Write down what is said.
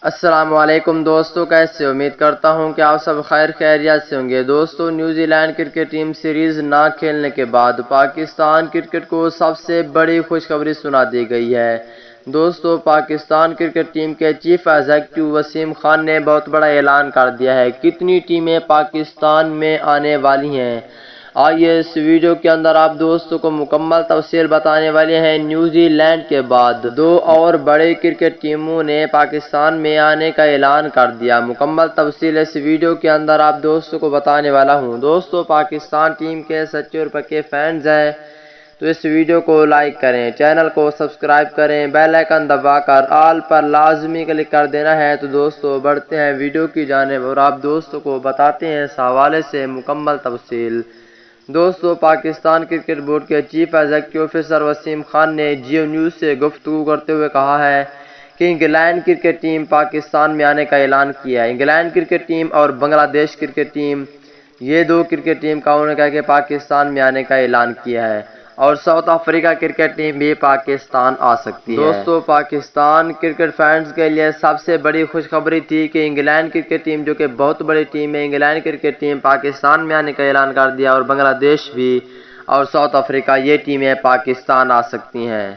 السلام علیکم دوستو، کیسے امید کرتا ہوں کہ آپ سب خیر خیریت سے ہوں گے۔ دوستو، New Zealand cricket team series نہ کھیلنے کے بعد پاکستان کرکٹ کو سب سے بڑی خوشخبری سنا دی گئی ہے۔ دوستو، پاکستان کرکٹ ٹیم کے چیف ایگزیکٹو وسیم خان نے بہت بڑا اعلان کر دیا ہے۔ کتنی ٹیمیں پاکستان میں آنے والی ہیں، آئیے اس ویڈیو کے اندر آپ دوستوں کو مکمل تفصیل بتانے والے ہیں۔ نیوزی لینڈ کے بعد دو اور بڑے کرکٹ ٹیموں نے پاکستان میں آنے کا اعلان کر دیا۔ مکمل تفصیل اس ویڈیو کے اندر آپ دوستوں کو بتانے والا ہوں۔ دوستو، پاکستان ٹیم کے سچے اور پکے فینز ہیں تو اس ویڈیو کو لائک کریں، چینل کو سبسکرائب کریں، بیل آئیکن دبا کر آل پر لازمی کلک کر دینا ہے۔ تو دوستو، بڑھتے ہیں ویڈیو کی جانب اور آپ دوستوں کو بتاتے ہیں اس حوالے سے مکمل تفصیل۔ دوستو، پاکستان کرکٹ بورڈ کے chief executive officer Wasim Khan نے جیو نیوز سے گفتگو کرتے ہوئے کہا ہے کہ انگلینڈ کرکٹ ٹیم پاکستان میں آنے کا اعلان کیا ہے۔ انگلینڈ کرکٹ ٹیم اور بنگلہ دیش کرکٹ ٹیم، یہ دو کرکٹ ٹیم کا انہوں نے کہا کہ پاکستان میں آنے کا اعلان کیا ہے، اور ساؤتھ افریقہ کرکٹ ٹیم بھی پاکستان آ سکتی ہے۔ دوستو، پاکستان کرکٹ فینز کے لیے سب سے بڑی خوشخبری تھی کہ انگلینڈ کرکٹ ٹیم، جو کہ بہت بڑی ٹیم ہے، انگلینڈ کرکٹ ٹیم پاکستان میں آنے کا اعلان کر دیا، اور بنگلہ دیش بھی اور ساؤتھ افریقہ، یہ ٹیمیں پاکستان آ سکتی ہیں۔